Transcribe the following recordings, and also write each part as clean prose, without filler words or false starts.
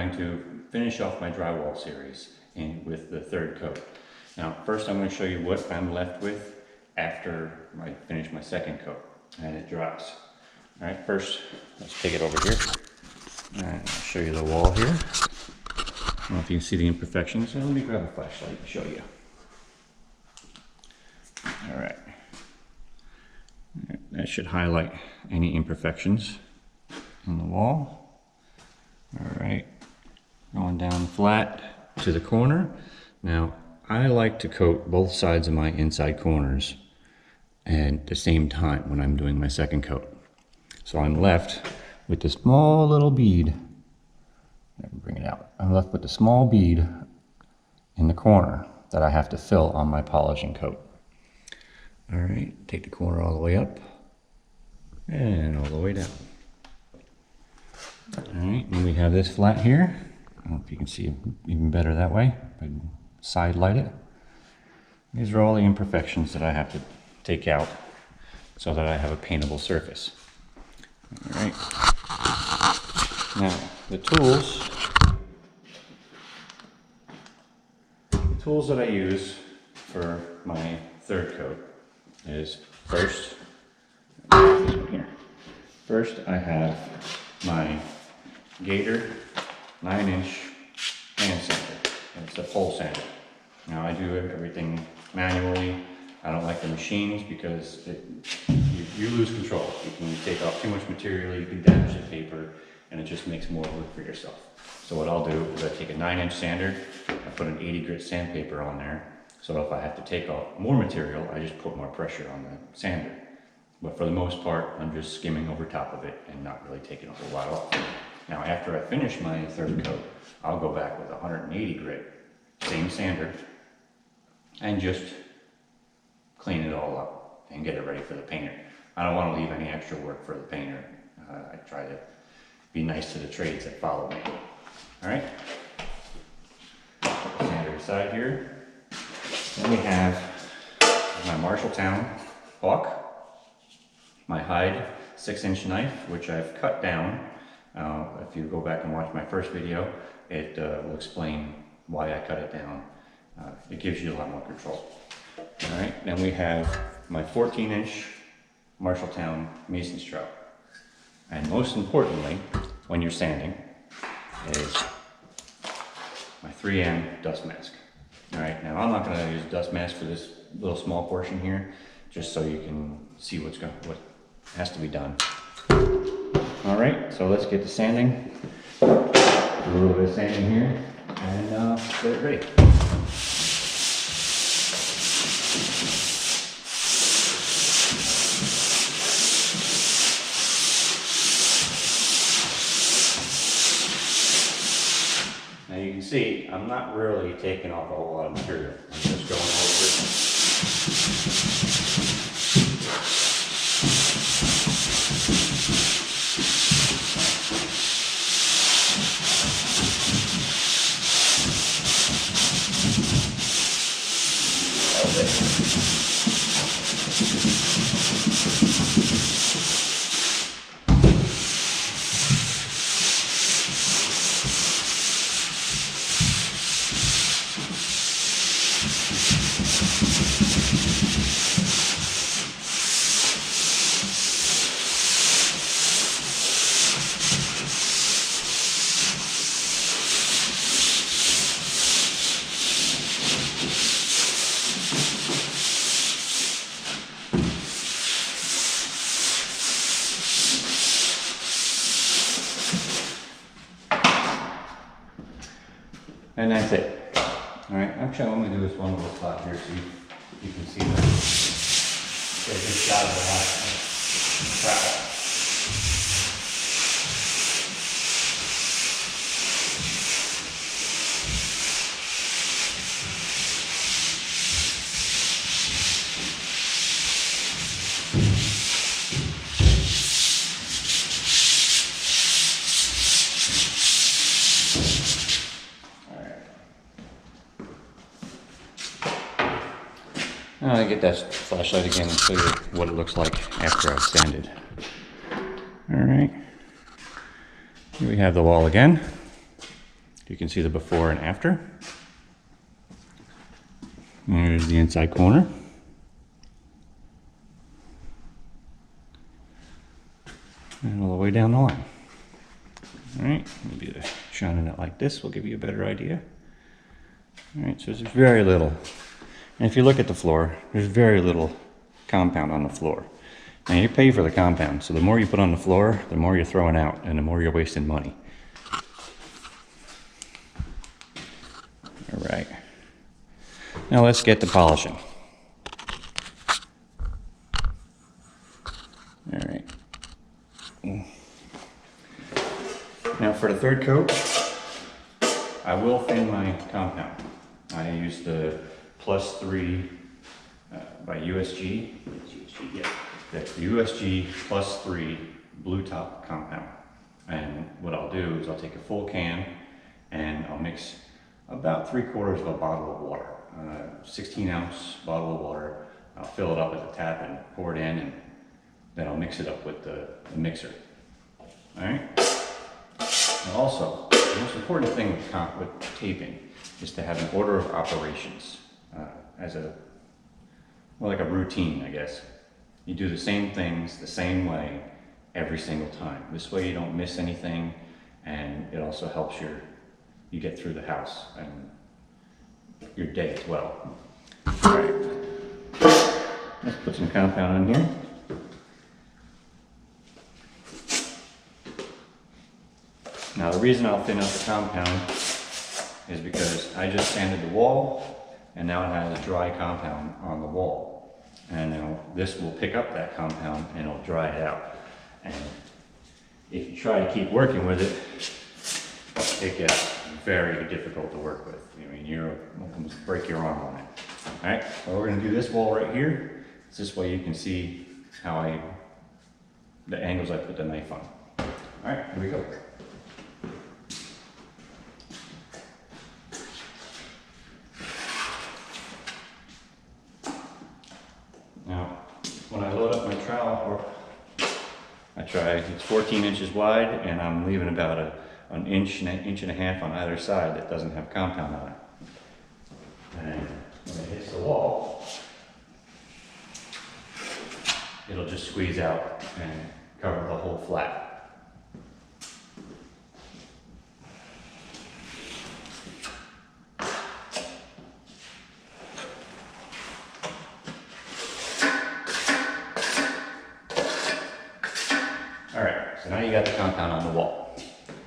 going to finish off my drywall series with the third coat. Now, first I'm going to show you what I'm left with after I finish my second coat and it dries. All right, first let's take it over here and I'll show you the wall here. I don't know if you can see the imperfections. So let me grab a flashlight and show you. All right. That should highlight any imperfections on the wall. All right, going down flat to the corner. Now, I like to coat both sides of my inside corners at the same time when I'm doing my second coat. So I'm left with this small little bead. Let me bring it out. I'm left with a small bead in the corner that I have to fill on my polishing coat. All right, take the corner all the way up and all the way down. All right, and we have this flat here. I don't know if you can see it even better that way. I side light it. These are all the imperfections that I have to take out so that I have a paintable surface. All right. Now, the tools that I use for my third coat is first I have my Gator 9-inch hand sander. It's a pole sander. Now I do everything manually. I don't like the machines because you lose control. You can take off too much material, you can damage the paper, and it just makes more work for yourself. So what I'll do is I take a 9-inch sander, I put an 80 grit sandpaper on there, so if I have to take off more material, I just put more pressure on the sander. But for the most part, I'm just skimming over top of it and not really taking a whole lot off. Now after I finish my third coat, I'll go back with 180 grit, same sander, and just clean it all up and get it ready for the painter. I don't want to leave any extra work for the painter. I try to be nice to the trades that follow me. All right, put the sander aside here. Then we have my Marshalltown hawk, my Hyde 6-inch knife, which I've cut down. If you go back and watch my first video, it will explain why I cut it down. It gives you a lot more control. All right, then we have my 14-inch Marshalltown mason stroke. And most importantly, when you're sanding, is my 3M dust mask. All right, now I'm not going to use dust mask for this little small portion here, just so you can see what has to be done. All right, so let's get to sanding. Do a little bit of sanding here and get it ready. Now you can see I'm not really taking off a whole lot of material. I'm just going over it. And that's it. All right, actually I'm going to do this one little spot here so you can see that. Get a good shot of the travel. I'll get that flashlight again and show you what it looks like after I've sanded. All right, here we have the wall again. You can see the before and after. There's the inside corner. And all the way down the line. All right, maybe shining it like this will give you a better idea. All right, so there's very little. And if you look at the floor, there's very little compound on the floor. Now you pay for the compound, so the more you put on the floor, the more you're throwing out and the more you're wasting money. All right. Now let's get to polishing. All right. Now for the third coat, I will thin my compound. I use the +3 by USG. Yeah, the USG +3 blue top compound. And what I'll do is I'll take a full can and I'll mix about 3/4 of a bottle of water, 16-ounce bottle of water. I'll fill it up at the tap and pour it in, and then I'll mix it up with the mixer. All right. And also, the most important thing with taping is to have an order of operations as like a routine, I guess. You do the same things the same way every single time. This way you don't miss anything, and it also helps you get through the house and your day as well. All right, let's put some compound in here. Now the reason I'll thin out the compound is because I just sanded the wall and now it has a dry compound on the wall. And now this will pick up that compound and it'll dry it out. And if you try to keep working with it, it gets very difficult to work with. I mean, you'll almost break your arm on it. All right, so we're gonna do this wall right here. This way you can see how the angles I put the knife on. All right, here we go. Now, when I load up my trowel, it's 14 inches wide, and I'm leaving about an inch and a half on either side that doesn't have compound on it. And when it hits the wall, it'll just squeeze out and cover the whole flat. So now you got the compound on the wall.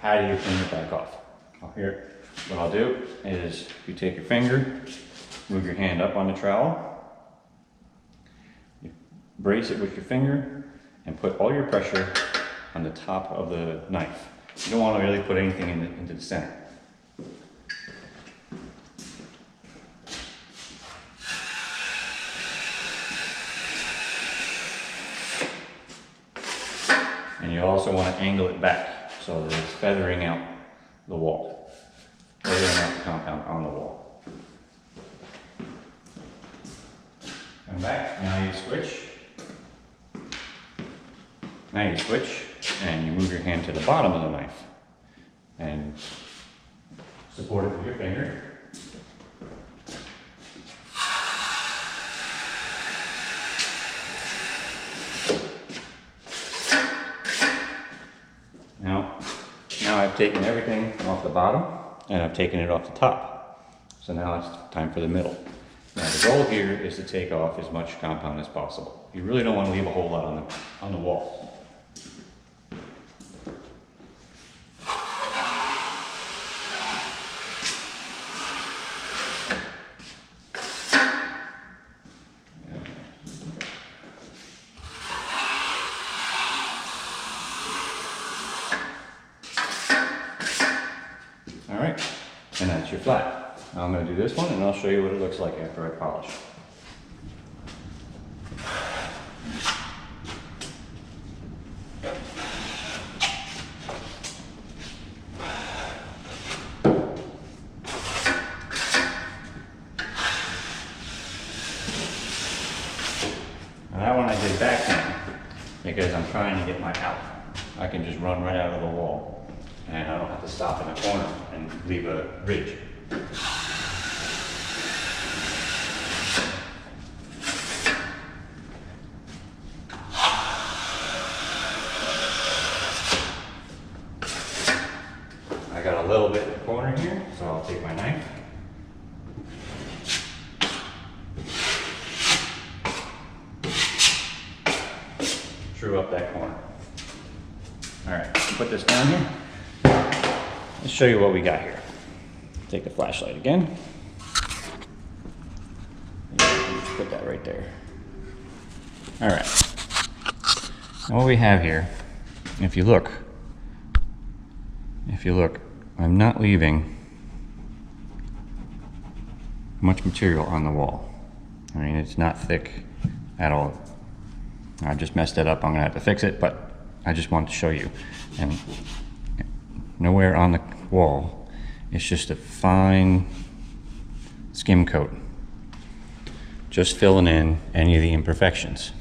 How do you clean it back off? Well, here, what I'll do is you take your finger, move your hand up on the trowel, you brace it with your finger, and put all your pressure on the top of the knife. You don't want to really put anything into the center. And you also want to angle it back so that it's feathering out the wall, feathering out the compound on the wall. Come back, now you switch. Now you switch and you move your hand to the bottom of the knife and support it with your finger. Now I've taken everything off the bottom and I've taken it off the top. So now it's time for the middle. Now the goal here is to take off as much compound as possible. You really don't want to leave a whole lot on the wall. Alright, and that's your flat. Now I'm going to do this one and I'll show you what it looks like after I polish. Now that one I did back now because I'm trying to get my out. I can just run right out of the wall. and I don't have to stop in the corner and leave a ridge. I got a little bit in the corner here, so I'll take my knife. True up that corner. All right, put this down here. Let's show you what we got here. Take the flashlight again. Just put that right there. All right. Now what we have here, if you look, I'm not leaving much material on the wall. I mean, it's not thick at all. I just messed it up. I'm gonna have to fix it, but I just wanted to show you. And nowhere on the wall, it's just a fine skim coat, just filling in any of the imperfections.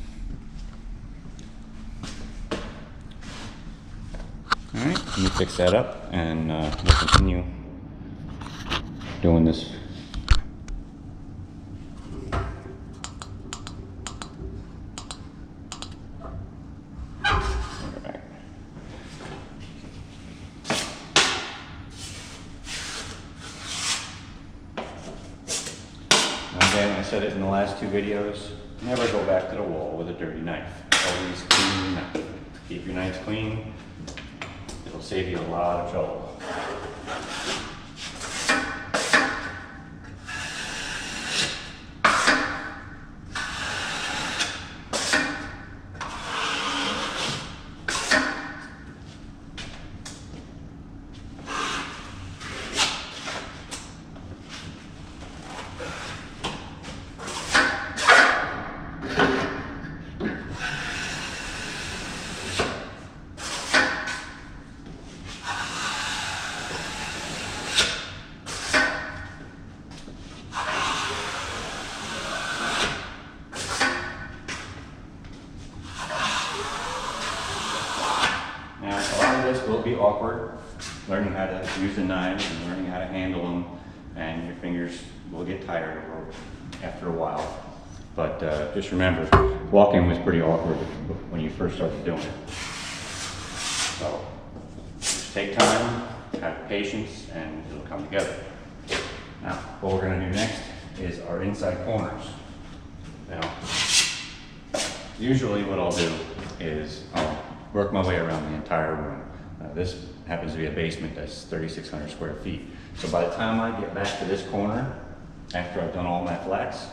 All right, let me fix that up, and we'll continue doing this. Again, I said it in the last two videos, never go back to the wall with a dirty knife. Always clean your knife. Keep your knives clean. It'll save you a lot of trouble. This will be awkward, learning how to use the knives and learning how to handle them, and your fingers will get tired after a while. But just remember, walking was pretty awkward when you first started doing it. So just take time, have patience, and it'll come together. Now, what we're going to do next is our inside corners. Now, usually what I'll do is I'll work my way around the entire room. This happens to be a basement that's 3,600 square feet. So by the time I get back to this corner, after I've done all my flats,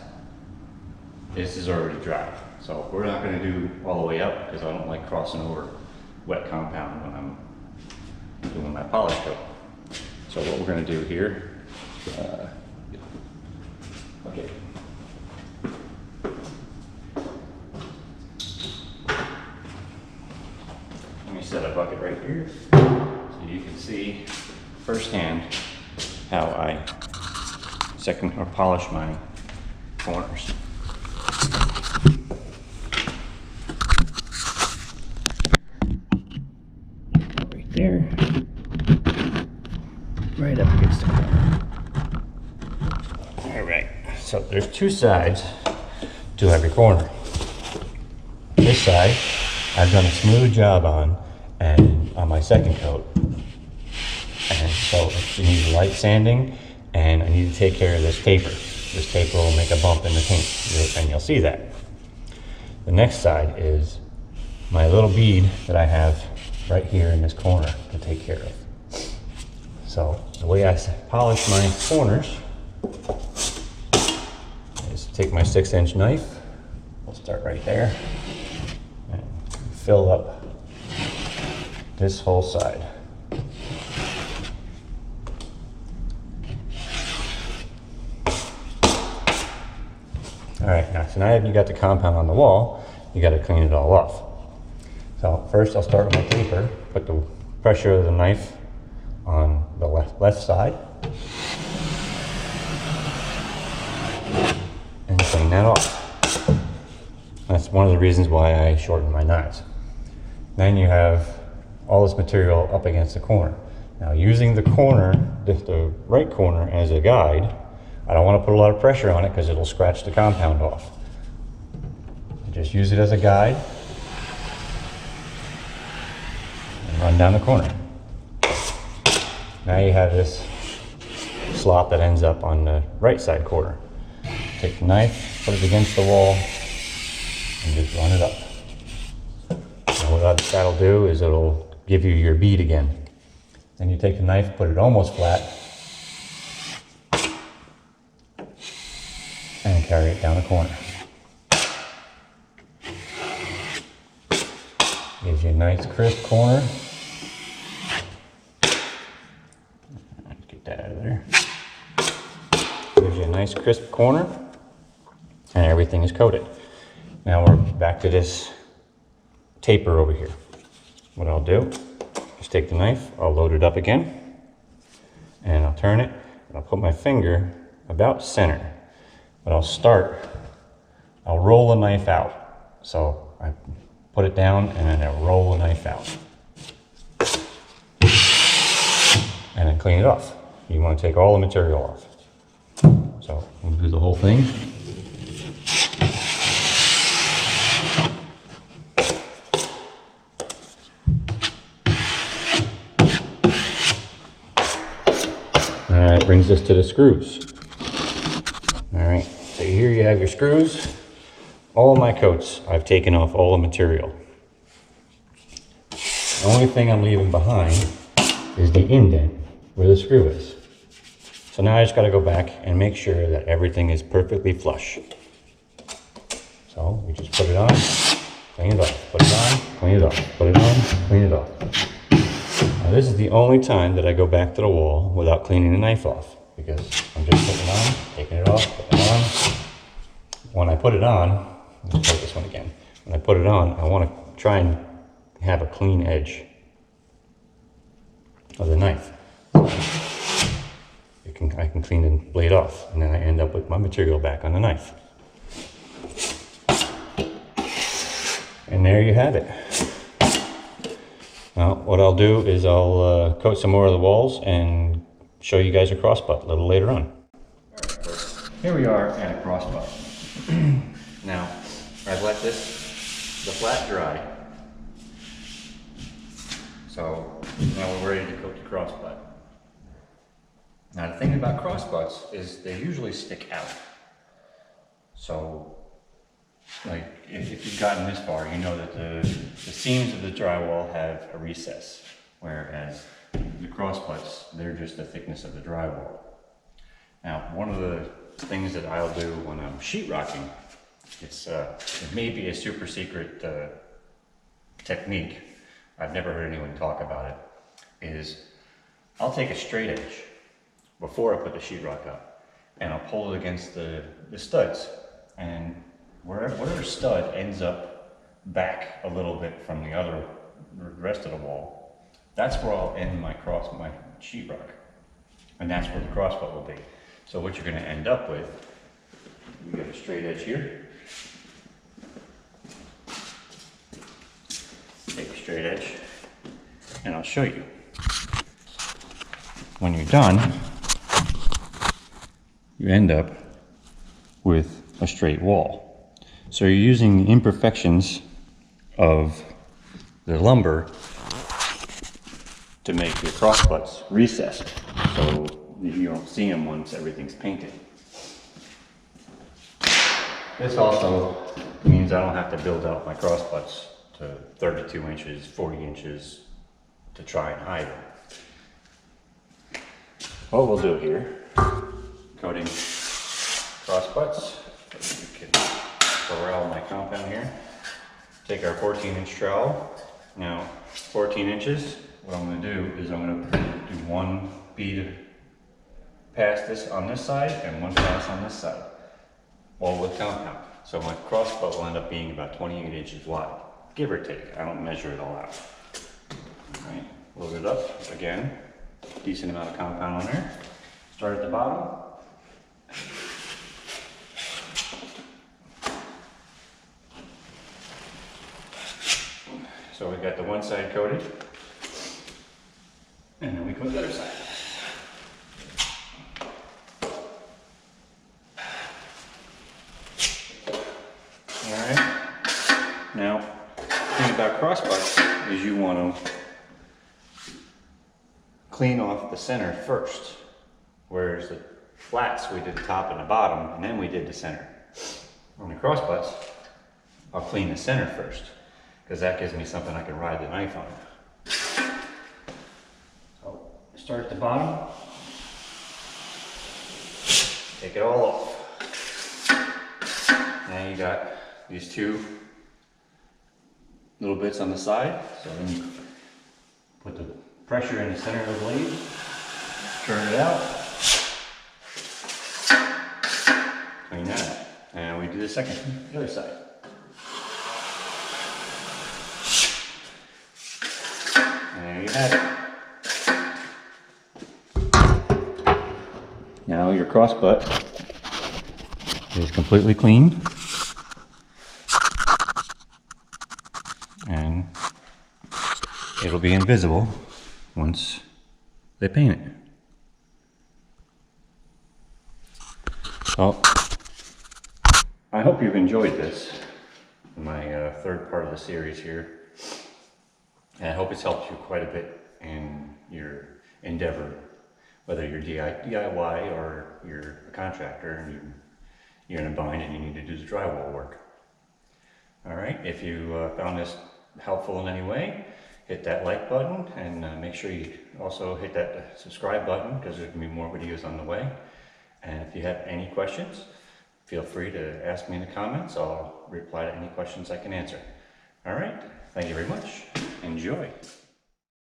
this is already dry. So we're not going to do all the way up because I don't like crossing over wet compound when I'm doing my polish coat. So what we're going to do here, okay. Set a bucket right here so you can see firsthand how I polish my corners. Right there, right up against the corner. All right, so there's two sides to every corner. This side I've done a smooth job on, and on my second coat, and so it needs light sanding, and I need to take care of this taper. This taper will make a bump in the paint, and you'll see that. The next side is my little bead that I have right here in this corner to take care of. So the way I polish my corners is take my 6-inch knife, we'll start right there, and fill up this whole side. All right, now, so now you got the compound on the wall, you got to clean it all off. So first I'll start with my taper, put the pressure of the knife on the left side, and clean that off. That's one of the reasons why I shorten my knives. Then you have all this material up against the corner. Now using the corner, the right corner as a guide, I don't want to put a lot of pressure on it because it'll scratch the compound off. Just use it as a guide and run down the corner. Now you have this slot that ends up on the right side corner. Take the knife, put it against the wall, and just run it up. Now what that'll do is it'll give you your bead again. Then you take the knife, put it almost flat, and carry it down the corner. Gives you a nice crisp corner. Get that out of there. Gives you a nice crisp corner, and everything is coated. Now we're back to this taper over here. What I'll do, just take the knife, I'll load it up again, and I'll turn it, and I'll put my finger about center. But I'll roll the knife out. So I put it down, and then I roll the knife out. And then clean it off. You want to take all the material off. So we'll do the whole thing. Alright, brings us to the screws. Alright, so here you have your screws. All my coats, I've taken off all the material. The only thing I'm leaving behind is the indent where the screw is. So now I just got to go back and make sure that everything is perfectly flush. So we just put it on, clean it off, put it on, clean it off, put it on, clean it off. Now this is the only time that I go back to the wall without cleaning the knife off, because I'm just putting it on, taking it off, putting it on. When I put it on, let's take this one again. When I put it on, I want to try and have a clean edge of the knife. I can clean the blade off, and then I end up with my material back on the knife. And there you have it. Now, what I'll do is I'll coat some more of the walls and show you guys a crossbutt a little later on. Here we are at a crossbutt. Now, I've let the flat dry. So now we're ready to coat the crossbutt. Now the thing about crossbutts is they usually stick out. So, like, if you've gotten this far, you know that the seams of the drywall have a recess, whereas the crossbutts, they're just the thickness of the drywall. Now, one of the things that I'll do when I'm sheetrocking, it may be a super secret technique, I've never heard anyone talk about it, is I'll take a straight edge before I put the sheetrock up, and I'll pull it against the studs, and whatever stud ends up back a little bit from the rest of the wall, that's where I'll end my sheetrock, and that's where the crossbutt will be. So what you're going to end up with, you get a straight edge here, take a straight edge, and I'll show you. When you're done, you end up with a straight wall. So you're using the imperfections of the lumber to make your crossbutts recessed, so you don't see them once everything's painted. This also means I don't have to build out my crossbutts to 32 inches, 40 inches to try and hide them. What we'll do here, coating crossbutts, so you can corral my compound here. Take our 14-inch trowel. Now, 14 inches, what I'm going to do is I'm going to do one bead pass this on this side and one pass on this side, all with compound. So my crossbutt will end up being about 28 inches wide, give or take. I don't measure it all out. All right, load it up again. Decent amount of compound on there. Start at the bottom. So we got the one side coated, and then we go to the other side. Alright. Now, the thing about crossbutts is you want to clean off the center first. Whereas the flats, we did the top and the bottom, and then we did the center. On the crossbutts, I'll clean the center first, because that gives me something I can ride the knife on. So, start at the bottom, take it all off. Now you got these two little bits on the side, so then you put the pressure in the center of the blade, turn it out, clean that. And we do the other side. And there you have it. Now your crossbutt is completely clean. And it'll be invisible once they paint it. So, I hope you've enjoyed this, my third part of the series here. And I hope it's helped you quite a bit in your endeavor, whether you're DIY or you're a contractor and you're in a bind and you need to do the drywall work. Alright, if you found this helpful in any way, hit that like button and make sure you also hit that subscribe button, because there's going to be more videos on the way. And if you have any questions, feel free to ask me in the comments. I'll reply to any questions I can answer. Alright, thank you very much. Enjoy.